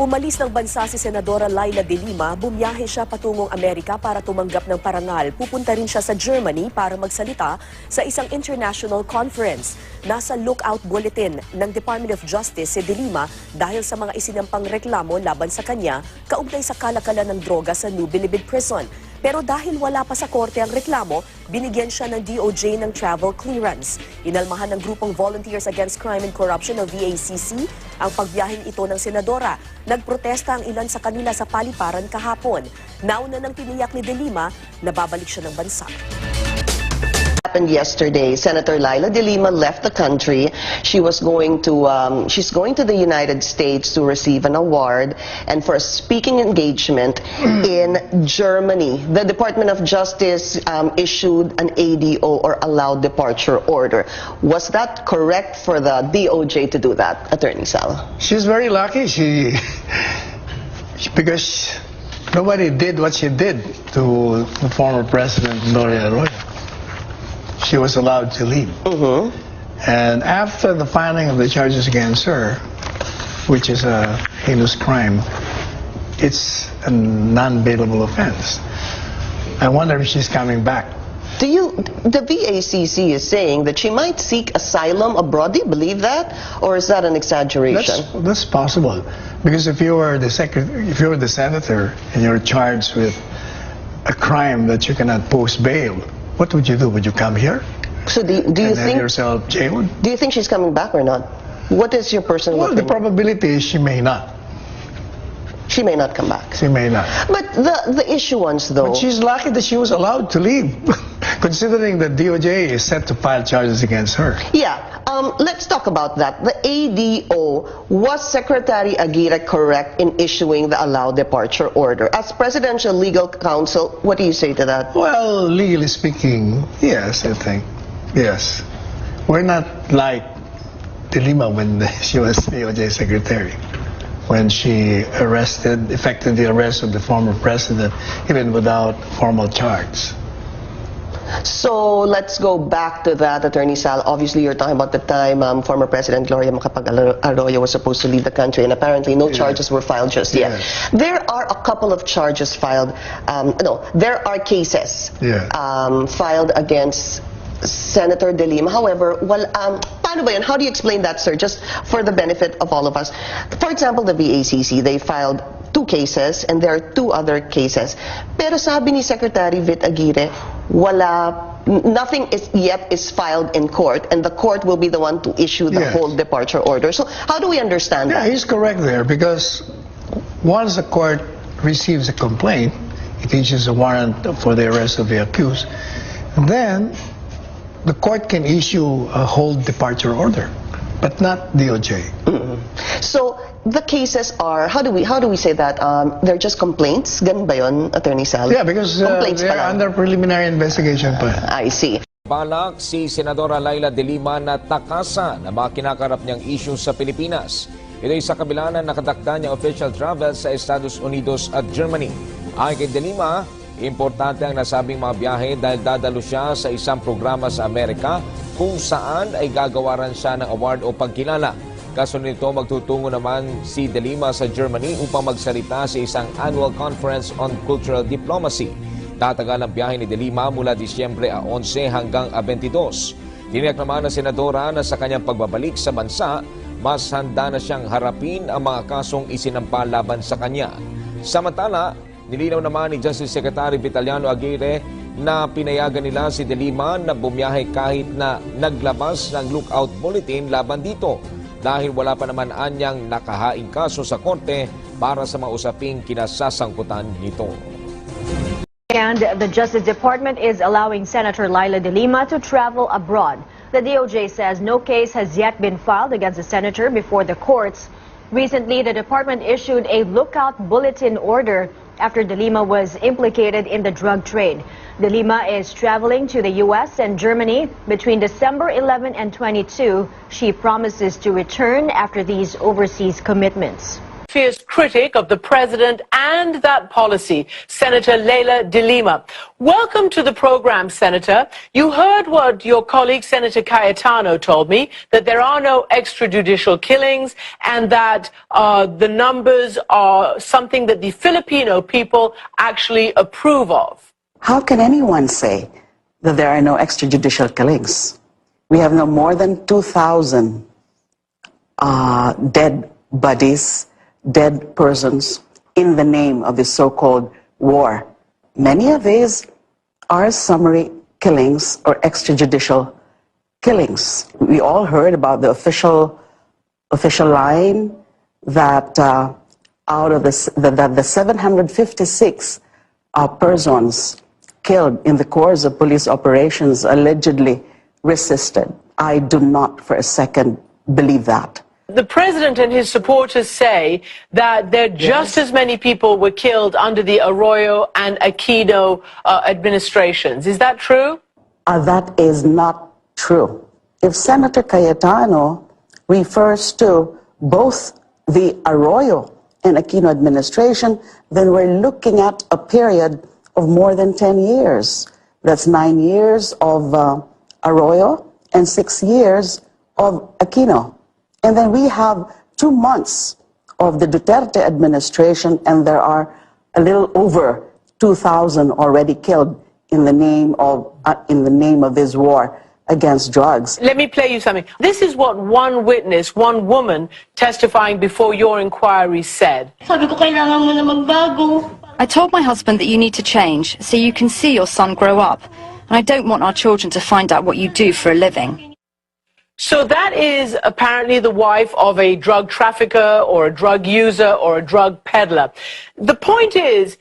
Umalis ng bansa si Senadora Delima, bumiyahe siya patungong Amerika para tumanggap ng parangal. Pupunta rin siya sa Germany para magsalita sa isang international conference. Nasa lookout bulletin ng Department of Justice si Delima dahil sa mga isinampang reklamo laban sa kanya kaugnay sa kalakalan ng droga sa New Bilibid Prison. Pero dahil wala pa sa korte ang reklamo, binigyan siya ng DOJ ng travel clearance. Inalmahan ng grupong Volunteers Against Crime and Corruption o VACC ang pagbiyaheng ito ng senadora. Nagprotesta ang ilan sa kanila sa paliparan kahapon. Nauna nang tiniyak ni Delima na babalik siya ng bansa. Happened yesterday. Senator Delima left the country. She's going to the United States to receive an award and for a speaking engagement in Germany. The Department of Justice issued an ADO or allowed departure order. Was that correct for the DOJ to do that, Attorney Sal? She's very lucky. Because nobody did what she did to the former President Gloria Arroyo. She was allowed to leave. And after the filing of the charges against her, which is a heinous crime, it's a non-bailable offense. I wonder if she's coming back. The VACC is saying that she might seek asylum abroad. Do you believe that? Or is that an exaggeration? That's possible. Because if you were the senator and you're charged with a crime that you cannot post bail, what would you do? Would you come here? So do you think yourself jailed? Do you think she's coming back or not? What is your personal opinion? The probability is she may not. She may not come back. She may not. But the issuance, though. But she's lucky that she was allowed to leave, considering that DOJ is set to file charges against her. Yeah. Let's talk about that. The ADO, was Secretary Aguirre correct in issuing the allowed departure order? As Presidential Legal Counsel, what do you say to that? Well, legally speaking, yes, I think. Yes. We're not like Delima when she was DOJ Secretary, when she effected the arrest of the former president, even without formal charge. So let's go back to that, Attorney Sal. Obviously, you're talking about the time former President Gloria Arroyo was supposed to leave the country, and apparently no charges were filed just yet. There are a couple of charges filed. There are cases filed against Senator Delima. However, paano ba yun? How do you explain that, sir? Just for the benefit of all of us. For example, the VACC, they filed 2 cases and there are 2 other cases. Pero sabi ni Secretary Vit Aguirre, nothing is filed in court and the court will be the one to issue the whole departure order. So how do we understand that? Yeah, he's correct there, because once the court receives a complaint, it issues a warrant for the arrest of the accused, then the court can issue a whole departure order, but not DOJ. So the cases are, how do we say that? They're just complaints? Ganun ba yun, Attorney Sal? Yeah, because they're under preliminary investigation pa. I see. Balak si Senadora Delima na takasan na mga kinakarap niyang issue sa Pilipinas. Ito ay sa kabila na nakatakda niyang official travel sa Estados Unidos at Germany. Ayon kay Delima, importante ang nasabing mga biyahe dahil dadalo siya sa isang programa sa Amerika kung saan ay gagawaran siya ng award o pagkilala. Kasunod nito, magtutungo naman si Delima sa Germany upang magsalita sa isang annual conference on cultural diplomacy. Tatagal ang biyahe ni Delima mula Disyembre 11 hanggang 22. Tiniyak naman ng senadora na sa kanyang pagbabalik sa bansa, mas handa na siyang harapin ang mga kasong isinampa laban sa kanya. Samantala, nilinaw naman ni Justice Secretary Vitaliano Aguirre na pinayagan nila si Delima na bumiyahe kahit na naglabas ng lookout bulletin laban dito dahil wala pa naman anyang nakahaing kaso sa korte para sa mga usaping kinasasangkutan nito. And the Justice Department is allowing Senator Delima to travel abroad. The DOJ says no case has yet been filed against the senator before the courts. Recently, the department issued a lookout bulletin order after Delima was implicated in the drug trade. Delima is traveling to the U.S. and Germany between December 11 and 22. She promises to return after these overseas commitments. fierce critic of the president and that policy, Senator Leila Delima. Welcome to the program, Senator. You heard what your colleague, Senator Cayetano, told me, that there are no extrajudicial killings and that the numbers are something that the Filipino people actually approve of. How can anyone say that there are no extrajudicial killings? We have no more than 2,000 dead bodies, dead persons in the name of this so-called war. Many of these are summary killings or extrajudicial killings. We all heard about the official line that out of the 756 persons killed in the course of police operations allegedly resisted. I do not for a second believe that. The president and his supporters say that there just as many people were killed under the Arroyo and Aquino administrations. Is that true? That is not true. If Senator Cayetano refers to both the Arroyo and Aquino administration, then we're looking at a period of more than 10 years. That's 9 years of Arroyo and 6 years of Aquino. And then we have 2 months of the Duterte administration, and there are a little over 2,000 already killed in the name of this war against drugs. Let me play you something. This is what one witness, one woman testifying before your inquiry said. Sabi ko, kailangan mo na magbago. I told my husband that you need to change so you can see your son grow up. And I don't want our children to find out what you do for a living. So that is apparently the wife of a drug trafficker or a drug user or a drug peddler. The point is,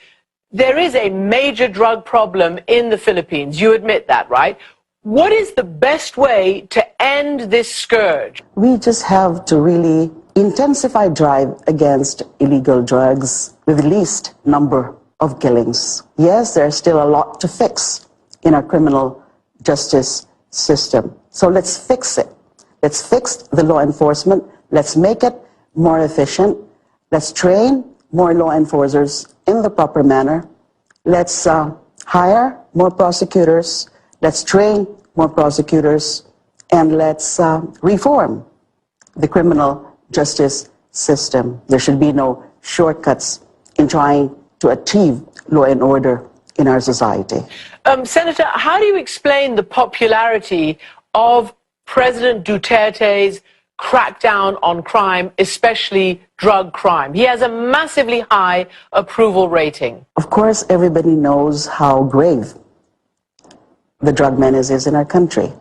there is a major drug problem in the Philippines. You admit that, right? What is the best way to end this scourge? We just have to really intensify drive against illegal drugs with the least number of killings. Yes, there's still a lot to fix in our criminal justice system. So let's fix it. Let's fix the law enforcement. Let's make it more efficient. Let's train more law enforcers in the proper manner. Let's hire more prosecutors. Let's train more prosecutors. And let's reform the criminal justice system. There should be no shortcuts in trying to achieve law and order in our society. Senator, how do you explain the popularity of President Duterte's crackdown on crime, especially drug crime? He has a massively high approval rating. Of course, everybody knows how grave the drug menace is in our country.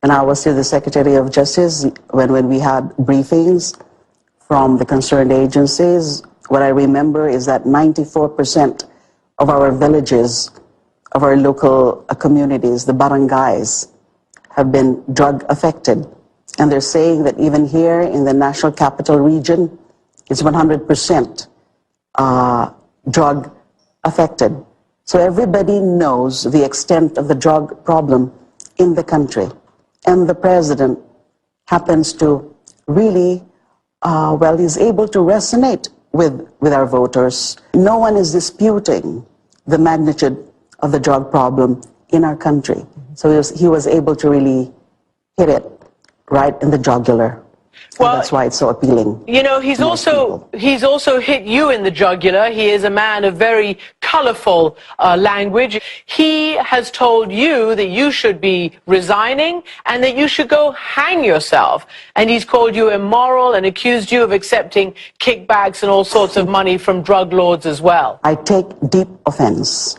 And I was to the Secretary of Justice when we had briefings from the concerned agencies. What I remember is that 94% of our villages, of our local communities, the barangays, have been drug affected. And they're saying that even here in the National Capital Region, it's 100% drug affected. So everybody knows the extent of the drug problem in the country. And the president happens to really, he's able to resonate with our voters. No one is disputing the magnitude of the drug problem in our country. So he was able to really hit it right in the jugular. Well, that's why it's so appealing. You know, he's also hit you in the jugular. He is a man of very colorful language. He has told you that you should be resigning and that you should go hang yourself. And he's called you immoral and accused you of accepting kickbacks and all sorts of money from drug lords as well. I take deep offense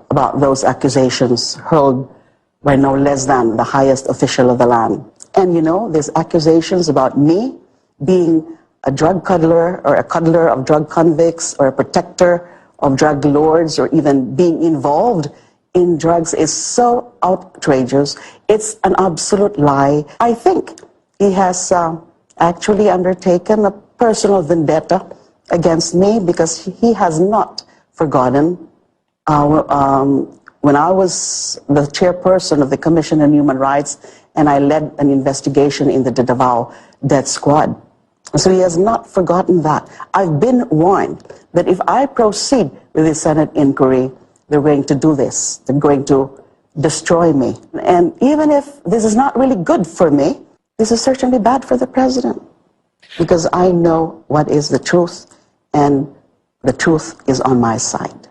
about those accusations hurled by no less than the highest official of the land. And you know, there's accusations about me being a drug cuddler or a cuddler of drug convicts or a protector of drug lords or even being involved in drugs is so outrageous. It's an absolute lie. I think he has actually undertaken a personal vendetta against me because he has not forgotten when I was the chairperson of the Commission on Human Rights and I led an investigation in the Davao death squad. So he has not forgotten that. I've been warned that if I proceed with the Senate inquiry, they're going to do this. They're going to destroy me. And even if this is not really good for me, this is certainly bad for the president. Because I know what is the truth, and the truth is on my side.